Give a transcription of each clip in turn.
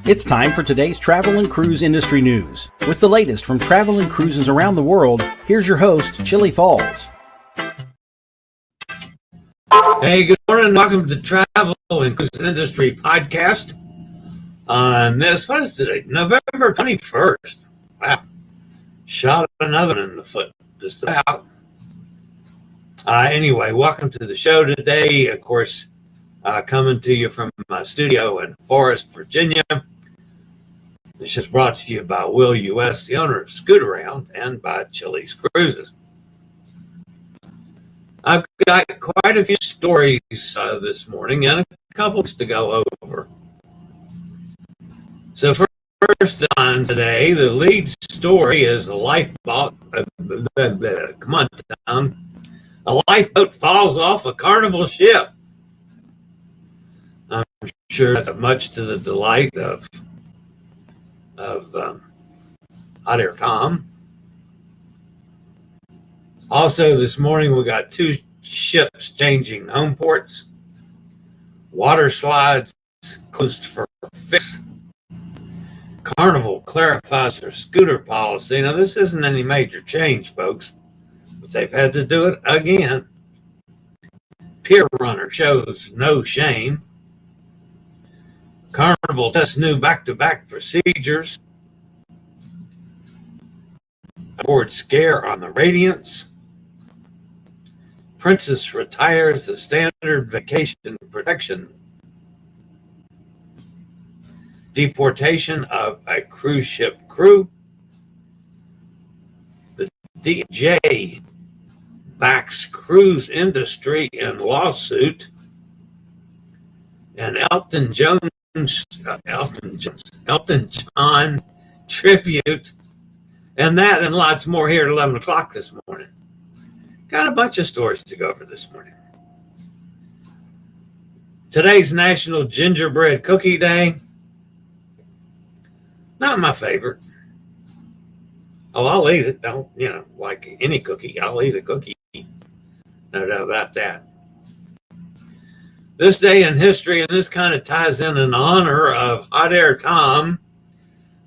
It's time for today's travel and cruise industry news. With the latest from travel and cruises around the world, here's your host, Chillie Falls. Hey, good morning. Welcome to Travel and Cruise Industry Podcast. On this, what is today? November 21st. Wow. Shot another in the foot just about. Anyway, welcome to the show today. Of course, coming to you from my studio in Forest, Virginia. This is brought to you by Will U.S., the owner of Scootaround, and by Chilliescruises. I've got quite a few stories this morning and a couple to go over. So first on today, the lead story is a lifeboat. Come on, Tom. A lifeboat falls off a Carnival ship. I'm sure that's much to the delight of Hot Air Tom. Also, this morning we got two ships changing Homeports. Waterslides closed for fix. Carnival clarifies their scooter policy. Now, this isn't any major change, folks, but they've had to do it again. Pier runner shows no shame. Carnival tests new back-to-back procedures. Board scare on the Radiance. Princess retires the standard vacation protection. Deportation of a cruise ship crew. The DJ backs cruise industry in lawsuit. And Elton John tribute, and that and lots more here at 11 o'clock this morning. Got a bunch of stories to go over this morning. Today's National Gingerbread Cookie Day. Not my favorite. Oh, I'll eat it. Don't, like any cookie, I'll eat a cookie. No doubt about that. This day in history, and this kind of ties in honor of Hot Air Tom,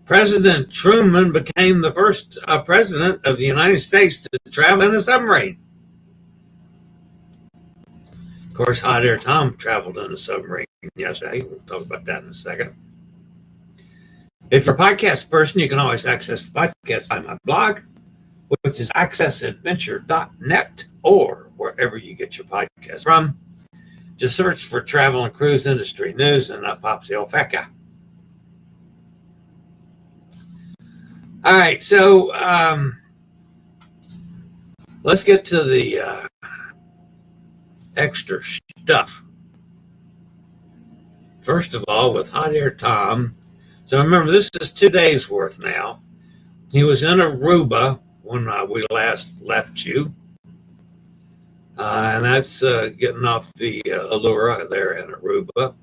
President Truman became the first president of the United States to travel in a submarine. Of course, Hot Air Tom traveled in a submarine yesterday. We'll talk about that in a second. If you're a podcast person, you can always access the podcast by my blog, which is accessadventure.net, or wherever you get your podcast from. Just search for Travel and Cruise Industry News, and up pops the old fat guy. All right, so let's get to the extra stuff. First of all, with Hot Air Tom. So remember, this is 2 days worth now. He was in Aruba when we last left you. And that's getting off the Allura there in Aruba.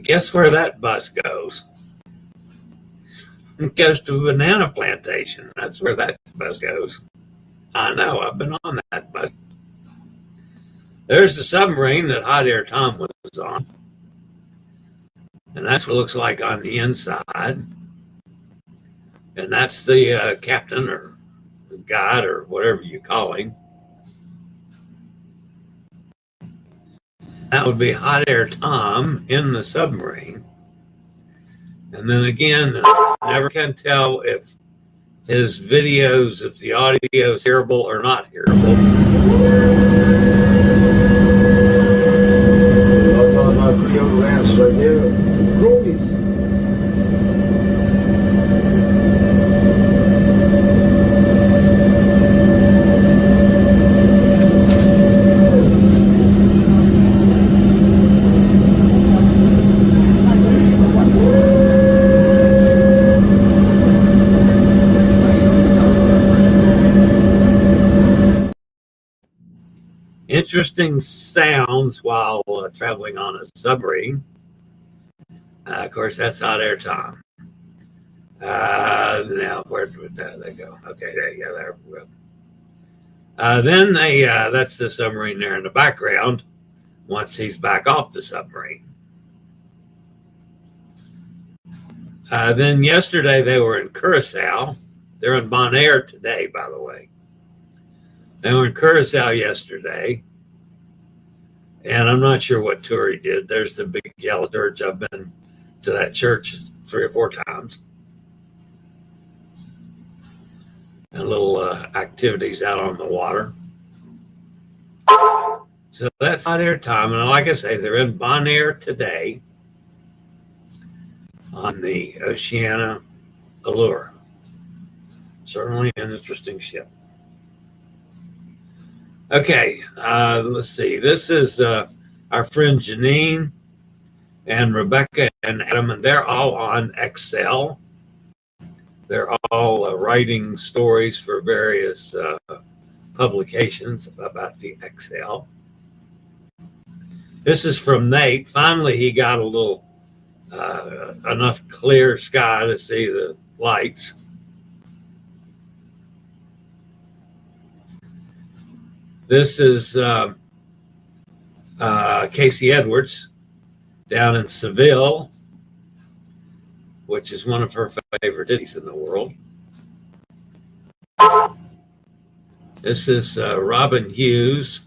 Guess where that bus goes? It goes to a banana plantation. That's where that bus goes. I know, I've been on that bus. There's the submarine that Hot Air Tom was on. And that's what it looks like on the inside. And that's the captain or guide or whatever you call him. That would be Hot Air Tom in the submarine. And then again, never can tell if his videos, if the audio is hearable or not hearable. I'll talk about Creole Ranch right there. Groovy. Interesting sounds while traveling on a submarine. Of course, that's Hot Air Tom. Now, where did they go? Okay, there you go. There we go. Then that's the submarine there in the background once he's back off the submarine. Then yesterday they were in Curacao. They're in Bonaire today, by the way. They were in Curacao yesterday. And I'm not sure what tour he did. There's the big yellow church. I've been to that church 3 or 4 times. And little activities out on the water. So that's hot air time. And like I say, they're in Bonaire today on the Oceania Allure. Certainly an interesting ship. Okay, let's see. This is our friend Janine and Rebecca and Adam, and they're all on Excel. They're all writing stories for various publications about the Excel. This is from Nate. Finally, he got a little enough clear sky to see the lights. This is Casey Edwards down in Seville, which is one of her favorite cities in the world. This is Robin Hughes,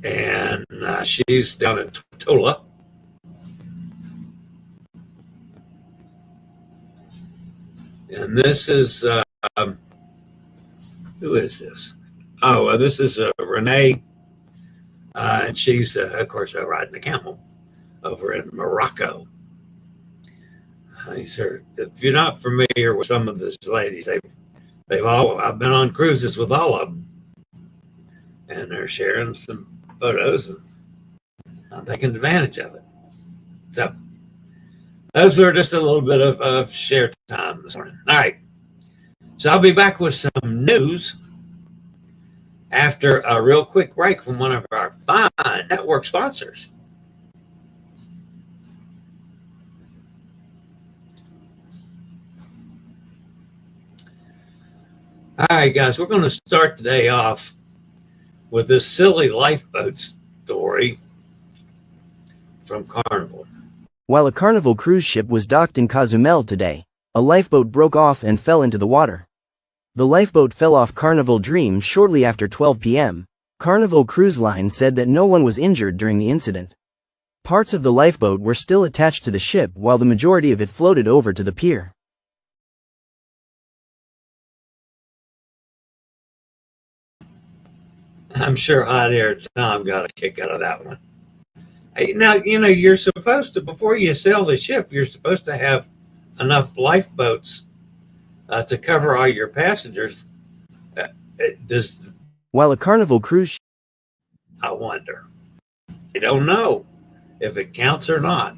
and she's down in Tula. And this is, who is this? Oh, this is Renee, and she's, of course, riding a camel over in Morocco. If you're not familiar with some of these ladies, I've been on cruises with all of them, and they're sharing some photos, and I'm taking advantage of it. So those were just a little bit of share time this morning. All right, so I'll be back with some news after a real quick break from one of our fine network sponsors. All right, guys, we're going to start today off with this silly lifeboat story from Carnival. While a Carnival cruise ship was docked in Cozumel today, a lifeboat broke off and fell into the water. The lifeboat fell off Carnival Dream shortly after 12 p.m. Carnival Cruise Line said that no one was injured during the incident. Parts of the lifeboat were still attached to the ship while the majority of it floated over to the pier. I'm sure Hot Air Tom got a kick out of that one. Now, you're supposed to, before you sail the ship, you're supposed to have enough lifeboats to cover all your passengers. While a Carnival cruise I wonder. You don't know if it counts or not.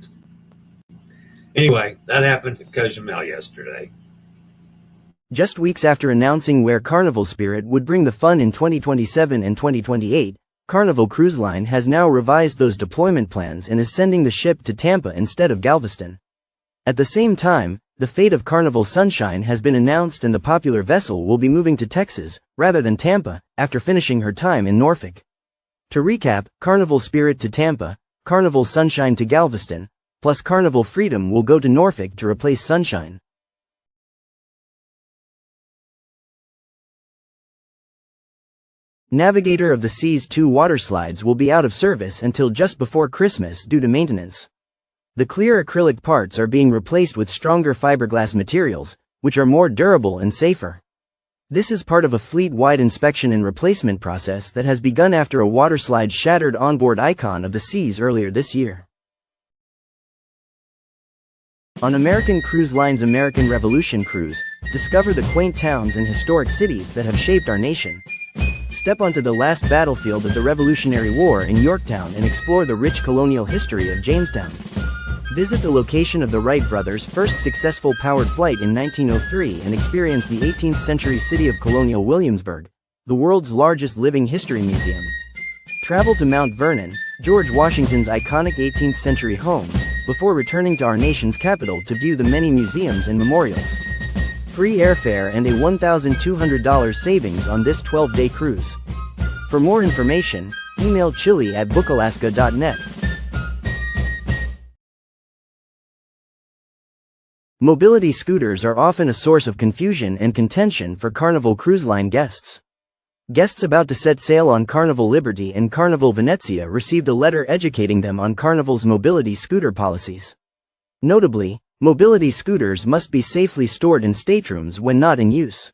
Anyway, that happened to Cozumel yesterday. Just weeks after announcing where Carnival Spirit would bring the fun in 2027 and 2028, Carnival Cruise Line has now revised those deployment plans and is sending the ship to Tampa instead of Galveston. At the same time, the fate of Carnival Sunshine has been announced and the popular vessel will be moving to Texas, rather than Tampa, after finishing her time in Norfolk. To recap, Carnival Spirit to Tampa, Carnival Sunshine to Galveston, plus Carnival Freedom will go to Norfolk to replace Sunshine. Navigator of the Seas 2 Waterslides will be out of service until just before Christmas due to maintenance. The clear acrylic parts are being replaced with stronger fiberglass materials, which are more durable and safer. This is part of a fleet-wide inspection and replacement process that has begun after a waterslide shattered onboard Icon of the Seas earlier this year. On American Cruise Line's American Revolution cruise, discover the quaint towns and historic cities that have shaped our nation. Step onto the last battlefield of the Revolutionary War in Yorktown and explore the rich colonial history of Jamestown. Visit the location of the Wright brothers' first successful powered flight in 1903 and experience the 18th century city of Colonial Williamsburg, the world's largest living history museum. Travel to Mount Vernon, George Washington's iconic 18th century home, before returning to our nation's capital to view the many museums and memorials. Free airfare and a $1,200 savings on this 12-day cruise. For more information, email chillie@bookalaska.net. Mobility scooters are often a source of confusion and contention for Carnival Cruise Line guests. Guests about to set sail on Carnival Liberty and Carnival Venezia received a letter educating them on Carnival's mobility scooter policies. Notably, mobility scooters must be safely stored in staterooms when not in use.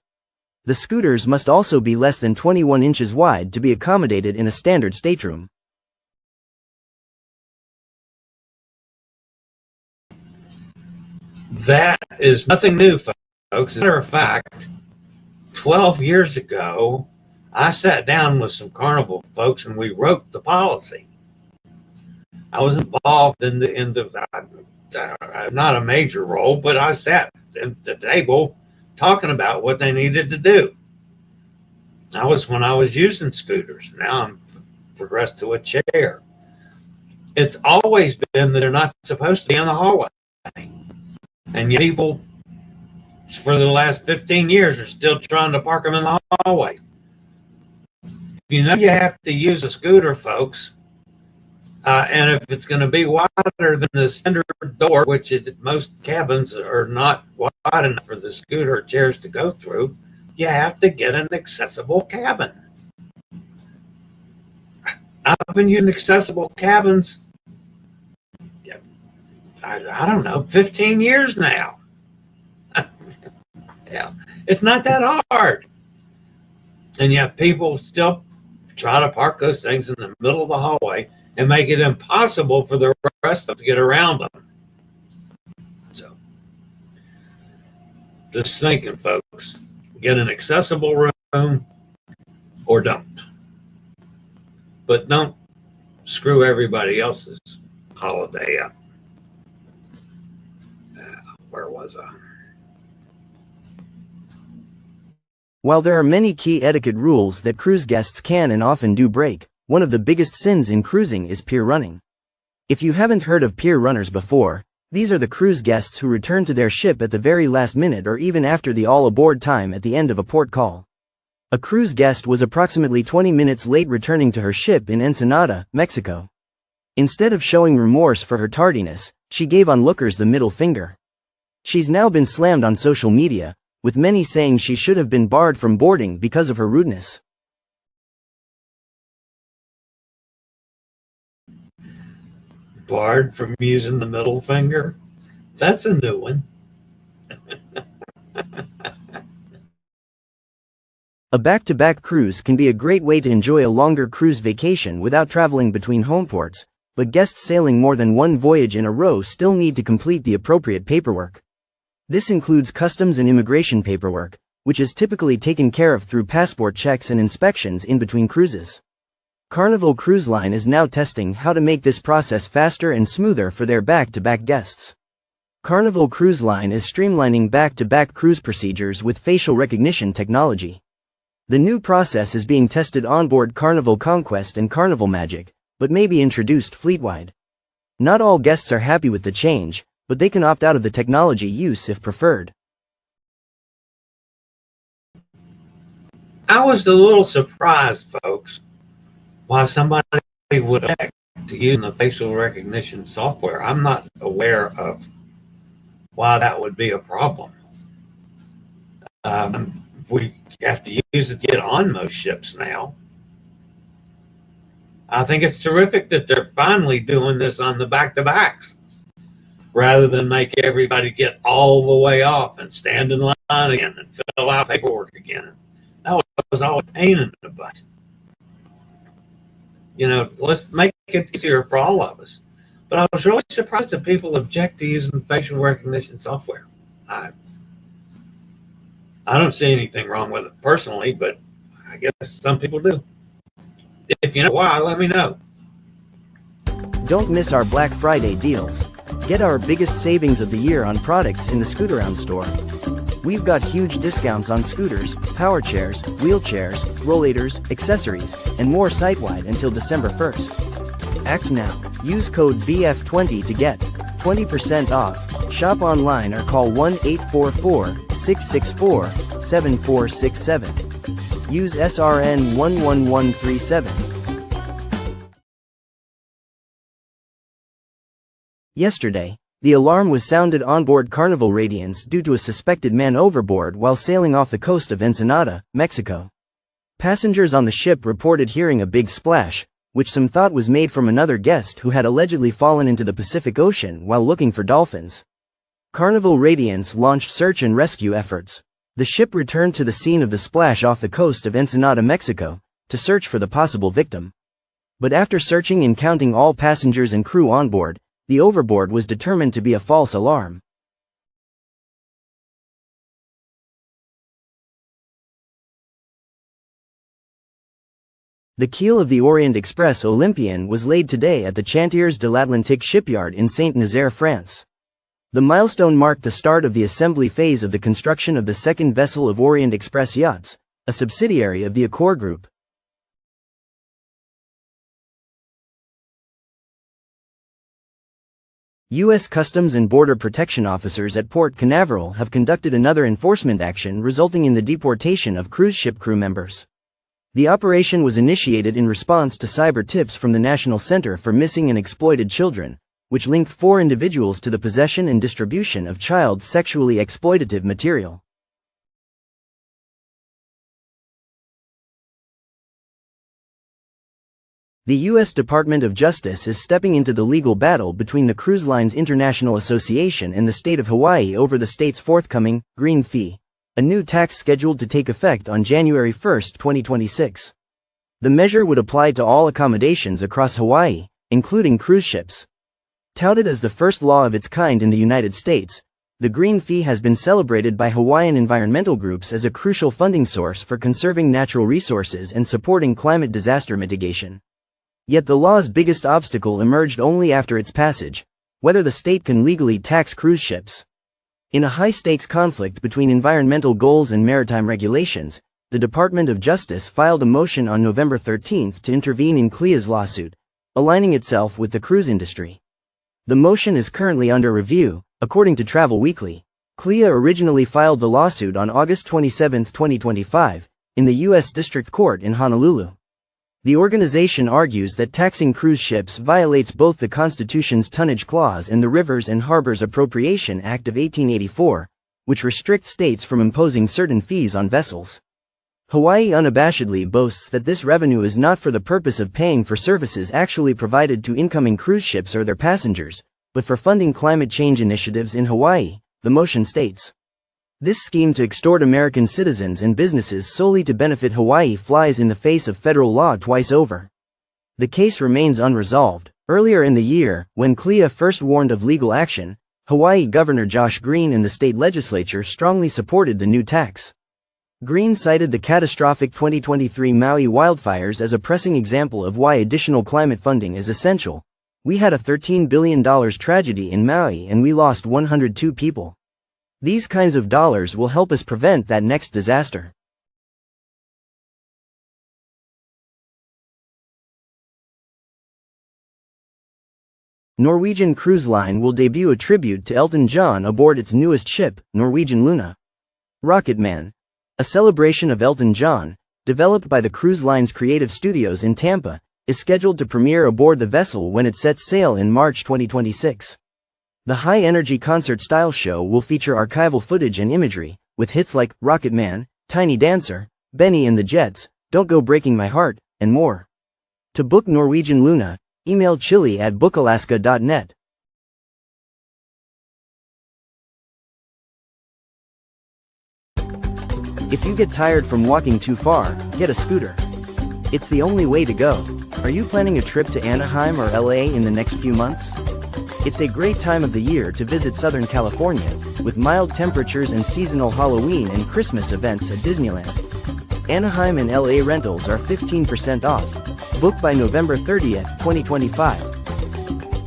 The scooters must also be less than 21 inches wide to be accommodated in a standard stateroom. That is nothing new, folks. As a matter of fact, 12 years ago, I sat down with some Carnival folks and we wrote the policy. I was involved in the not a major role, but I sat at the table talking about what they needed to do. That was when I was using scooters. Now I'm progressed to a chair. It's always been that they're not supposed to be in the hallway. And yet people, for the last 15 years, are still trying to park them in the hallway. You know you have to use a scooter, folks. And if it's going to be wider than the standard door, which is, most cabins are not wide enough for the scooter or chairs to go through, you have to get an accessible cabin. I've been using accessible cabins, I don't know, 15 years now. Yeah, it's not that hard. And yet people still try to park those things in the middle of the hallway and make it impossible for the rest of them to get around them. So, just thinking, folks, get an accessible room or don't. But don't screw everybody else's holiday up. Where was I? While there are many key etiquette rules that cruise guests can and often do break, one of the biggest sins in cruising is pier running. If you haven't heard of pier runners before, these are the cruise guests who return to their ship at the very last minute or even after the all-aboard time at the end of a port call. A cruise guest was approximately 20 minutes late returning to her ship in Ensenada, Mexico. Instead of showing remorse for her tardiness, she gave onlookers the middle finger. She's now been slammed on social media, with many saying she should have been barred from boarding because of her rudeness. Barred from using the middle finger? That's a new one. A back-to-back cruise can be a great way to enjoy a longer cruise vacation without traveling between homeports, but guests sailing more than one voyage in a row still need to complete the appropriate paperwork. This includes customs and immigration paperwork, which is typically taken care of through passport checks and inspections in between cruises. Carnival Cruise Line is now testing how to make this process faster and smoother for their back-to-back guests. Carnival Cruise Line is streamlining back-to-back cruise procedures with facial recognition technology. The new process is being tested onboard Carnival Conquest and Carnival Magic, but may be introduced fleet-wide. Not all guests are happy with the change, but they can opt out of the technology use if preferred. I was a little surprised, folks, why somebody would object to using the facial recognition software. I'm not aware of why that would be a problem. We have to use it to get on most ships now. I think it's terrific that they're finally doing this on the back-to-backs, rather than make everybody get all the way off and stand in line again and fill out paperwork again. That was all a pain in the butt. You know, let's make it easier for all of us. But I was really surprised that people object to using facial recognition software. I don't see anything wrong with it personally, but I guess some people do. If you know why, let me know. Don't miss our Black Friday deals. Get our biggest savings of the year on products in the Scootaround store. We've got huge discounts on scooters, power chairs, wheelchairs, rollators, accessories, and more site-wide until December 1st. Act now. Use code BF20 to get 20% off. Shop online or call 1-844-664-7467. Use SRN 11137. Yesterday, The alarm was sounded on board Carnival Radiance due to a suspected man overboard while sailing off the coast of Ensenada, Mexico. Passengers on the ship reported hearing a big splash, which some thought was made from another guest who had allegedly fallen into the Pacific Ocean while looking for dolphins. Carnival Radiance launched search and rescue efforts. The ship returned to the scene of the splash off the coast of Ensenada, Mexico, to search for the possible victim. But after searching and counting all passengers and crew on board, the overboard was determined to be a false alarm. The keel of the Orient Express Olympian was laid today at the Chantiers de l'Atlantique shipyard in Saint-Nazaire, France. The milestone marked the start of the assembly phase of the construction of the second vessel of Orient Express Yachts, a subsidiary of the Accor Group. U.S. Customs and Border Protection officers at Port Canaveral have conducted another enforcement action resulting in the deportation of cruise ship crew members. The operation was initiated in response to cyber tips from the National Center for Missing and Exploited Children, which linked 4 individuals to the possession and distribution of child sexually exploitative material. The U.S. Department of Justice is stepping into the legal battle between the Cruise Lines International Association and the state of Hawaii over the state's forthcoming green fee, a new tax scheduled to take effect on January 1, 2026. The measure would apply to all accommodations across Hawaii, including cruise ships. Touted as the first law of its kind in the United States, the green fee has been celebrated by Hawaiian environmental groups as a crucial funding source for conserving natural resources and supporting climate disaster mitigation. Yet the law's biggest obstacle emerged only after its passage: whether the state can legally tax cruise ships. In a high-stakes conflict between environmental goals and maritime regulations, the Department of Justice filed a motion on November 13 to intervene in CLIA's lawsuit, aligning itself with the cruise industry. The motion is currently under review, according to Travel Weekly. CLIA originally filed the lawsuit on August 27, 2025, in the U.S. District Court in Honolulu. The organization argues that taxing cruise ships violates both the Constitution's Tonnage Clause and the Rivers and Harbors Appropriation Act of 1884, which restrict states from imposing certain fees on vessels. Hawaii unabashedly boasts that this revenue is not for the purpose of paying for services actually provided to incoming cruise ships or their passengers, but for funding climate change initiatives in Hawaii, the motion states. This scheme to extort American citizens and businesses solely to benefit Hawaii flies in the face of federal law twice over. The case remains unresolved. Earlier in the year, when CLIA first warned of legal action, Hawaii Governor Josh Green and the state legislature strongly supported the new tax. Green cited the catastrophic 2023 Maui wildfires as a pressing example of why additional climate funding is essential. "We had a $13 billion tragedy in Maui and we lost 102 people. These kinds of dollars will help us prevent that next disaster." Norwegian Cruise Line will debut a tribute to Elton John aboard its newest ship, Norwegian Luna. Rocket Man, a celebration of Elton John, developed by the cruise line's creative studios in Tampa, is scheduled to premiere aboard the vessel when it sets sail in March 2026. The high-energy concert-style show will feature archival footage and imagery, with hits like Rocket Man, Tiny Dancer, Benny and the Jets, Don't Go Breaking My Heart, and more. To book Norwegian Luna, email chillie@bookalaska.net. If you get tired from walking too far, get a scooter. It's the only way to go. Are you planning a trip to Anaheim or LA in the next few months? It's a great time of the year to visit Southern California, with mild temperatures and seasonal Halloween and Christmas events at Disneyland. Anaheim and LA rentals are 15% off. Book by November 30, 2025.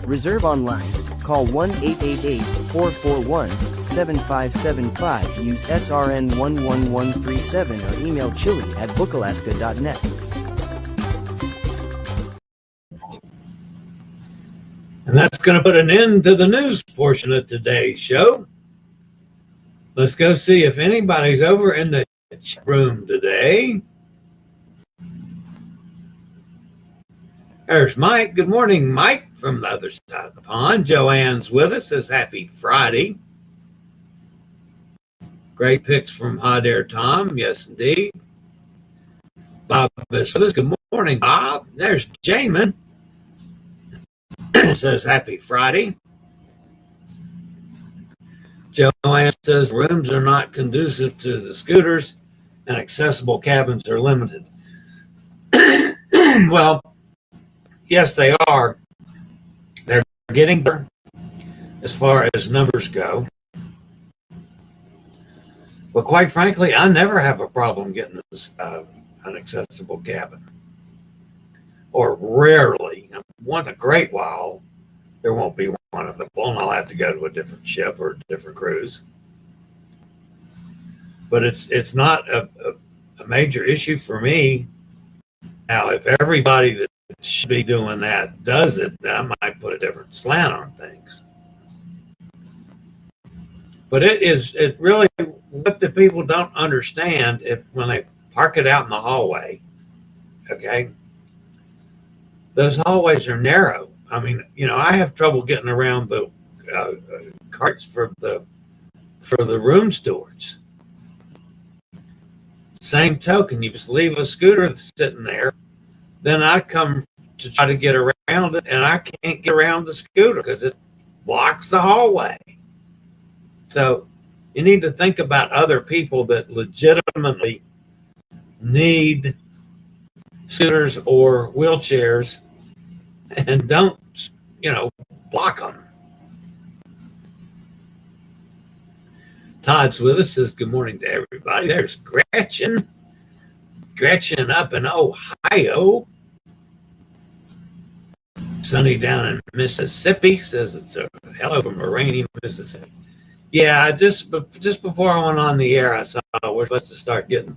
Reserve online. Call 1-888-441-7575. Use SRN 11137 or email chillie@bookalaska.net. And that's going to put an end to the news portion of today's show. Let's go see if anybody's over in the chat room today. There's Mike. Good morning, Mike, from the other side of the pond. Joanne's with us. Says happy Friday. Great picks from Hot Air Tom. Yes, indeed. Bob is with us. Good morning, Bob. There's Jamin. Says happy Friday. Joanne says rooms are not conducive to the scooters and accessible cabins are limited. Well, yes, they are. They're getting better as far as numbers go. But quite frankly, I never have a problem getting this, an accessible cabin. Or rarely. Once in a great while, there won't be one available, and I'll have to go to a different ship or a different cruise. But it's not a major issue for me. Now, if everybody that should be doing that does it, then I might put a different slant on things. But it really, what the people don't understand, when they park it out in the hallway, okay, those hallways are narrow. I mean, I have trouble getting around the carts for the room stewards. Same token, you just leave a scooter sitting there, then I come to try to get around it, and I can't get around the scooter because it blocks the hallway. So you need to think about other people that legitimately need scooters or wheelchairs and don't, block them. Todd's with us, says good morning to everybody. There's Gretchen. Gretchen up in Ohio. Sunny down in Mississippi, says it's a hello from a rainy Mississippi. Yeah, just before I went on the air, I saw we're supposed to start getting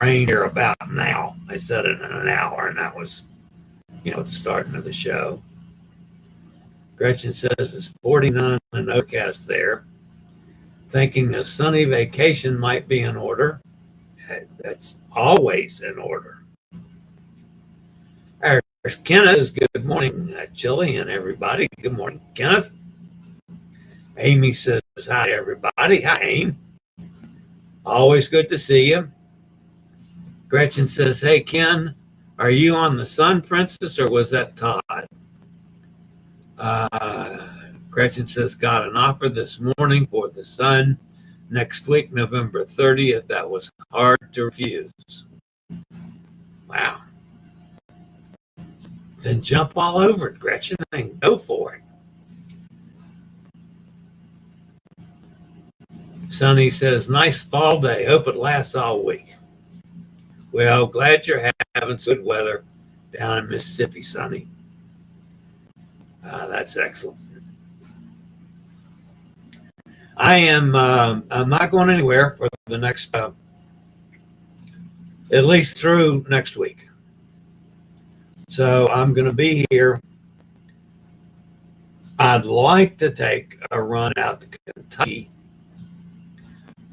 rain here about now. I said it in an hour, and that was, the starting of the show. Gretchen says it's 49 and overcast there. Thinking a sunny vacation might be in order. That's always in order. There's Kenneth. Good morning, Chillie and everybody. Good morning, Kenneth. Amy says hi, everybody. Hi, Amy. Always good to see you. Gretchen says, hey, Ken, are you on the Sun Princess or was that Todd? Gretchen says, got an offer this morning for the Sun next week, November 30th. That was hard to refuse. Wow. Then jump all over it, Gretchen, and go for it. Sonny says, nice fall day. Hope it lasts all week. Well, glad you're having good weather down in Mississippi, Sonny. That's excellent. I'm not going anywhere for the next, at least through next week. So I'm going to be here. I'd like to take a run out to Kentucky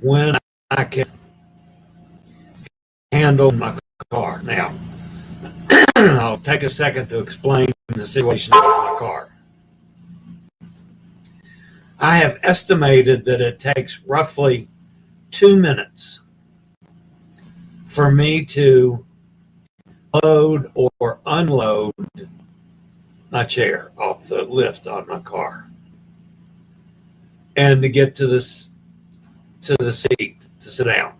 when I can handle my car. Now, I'll take a second to explain the situation of my car. I have estimated that it takes roughly 2 minutes for me to load or unload my chair off the lift on my car and to get to the seat to sit down,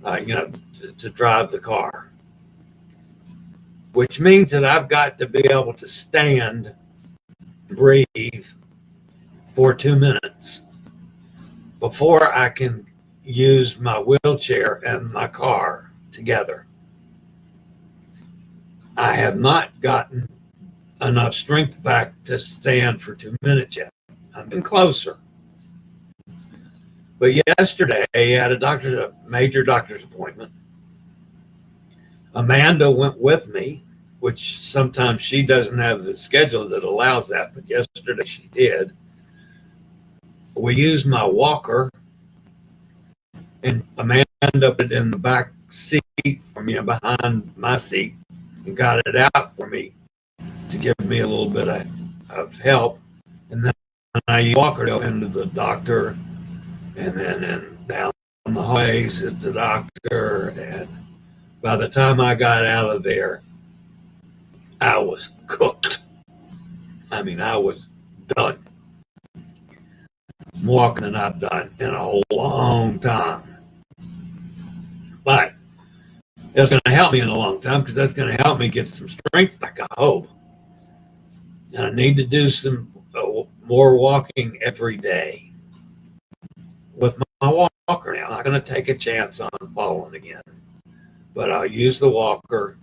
to drive the car, which means that I've got to be able to stand, breathe for 2 minutes before I can use my wheelchair and my car together. I have not gotten enough strength back to stand for 2 minutes yet. I'm getting closer. But yesterday, I had a major doctor's appointment. Amanda went with me, which sometimes she doesn't have the schedule that allows that, but yesterday she did. We used my walker, and Amanda put it in the back seat for me, behind my seat, and got it out for me to give me a little bit of help. And then I used the walker to go into the doctor and then down the hallways at the doctor. And by the time I got out of there, I was cooked. I mean, I was done. More walking than I've done in a long time. But it's going to help me in a long time because that's going to help me get some strength back, I hope. And I need to do some more walking every day with my walker now. I'm not going to take a chance on falling again, but I'll use the walker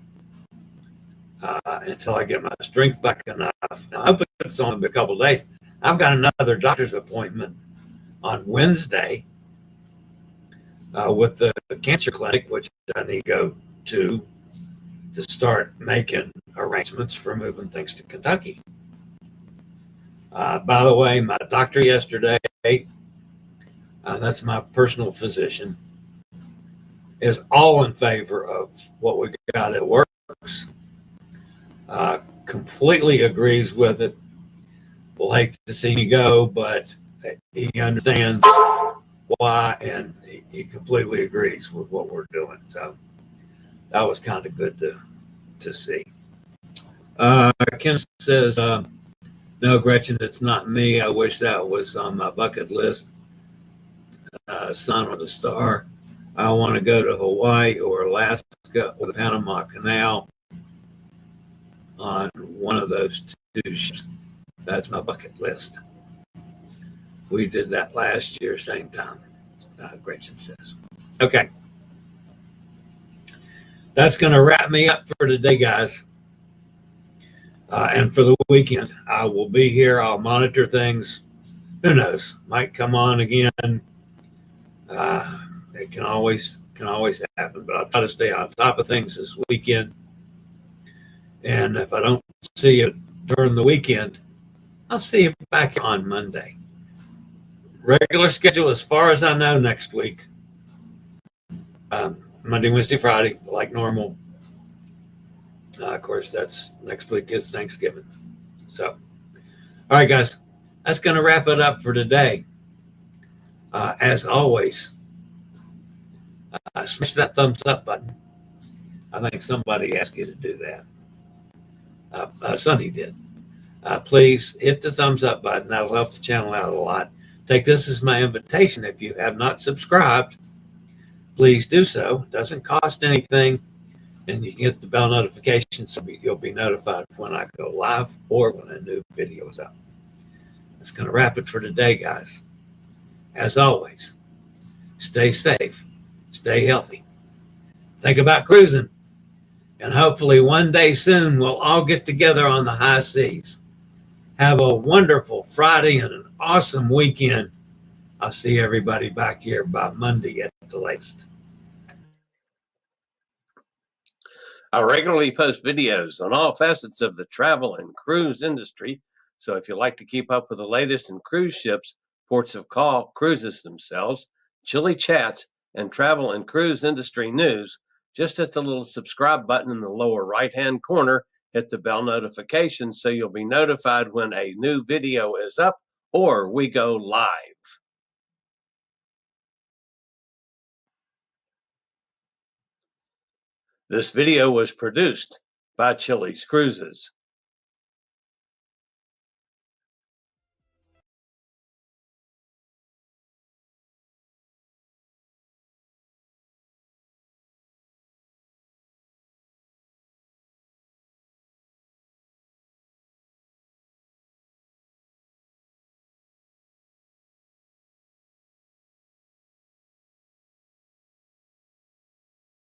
until I get my strength back enough. Now, I hope it's only a couple of days. I've got another doctor's appointment on Wednesday with the cancer clinic, which I need to go to start making arrangements for moving things to Kentucky. By the way, my doctor yesterday, that's my personal physician, is all in favor of what we got. It works. Completely agrees with it. Will hate to see me go, but he understands why, and he completely agrees with what we're doing. So that was kind of good to see. Ken says, no, Gretchen, it's not me. I wish that was on my bucket list. Sun or the star. I want to go to Hawaii or Alaska or the Panama Canal on one of those two ships. That's my bucket list. We did that last year, same time, Gretchen says. Okay. That's going to wrap me up for today, guys. And for the weekend, I will be here. I'll monitor things. Who knows? Might come on again. It can always happen, but I'll try to stay on top of things this weekend. And if I don't see you during the weekend, I'll see you back on Monday. Regular schedule, as far as I know, next week. Monday, Wednesday, Friday, like normal. Of course, that's next week is Thanksgiving. So, all right, guys, that's going to wrap it up for today. As always, smash that thumbs up button. I think somebody asked you to do that. Sonny did. Please hit the thumbs up button. That'll help the channel out a lot. Take this as my invitation. If you have not subscribed, please do so. It doesn't cost anything. And you can hit the bell notification so you'll be notified when I go live or when a new video is up. That's going to wrap it for today, guys. As always, stay safe, stay healthy. Think about cruising. And hopefully one day soon we'll all get together on the high seas. Have a wonderful Friday and an awesome weekend. I'll see everybody back here by Monday at the latest. I regularly post videos on all facets of the travel and cruise industry. So if you like to keep up with the latest in cruise ships, ports of call, cruises themselves, Chillie chats, and travel and cruise industry news, just hit the little subscribe button in the lower right-hand corner. Hit the bell notification so you'll be notified when a new video is up or we go live. This video was produced by Chilliescruises.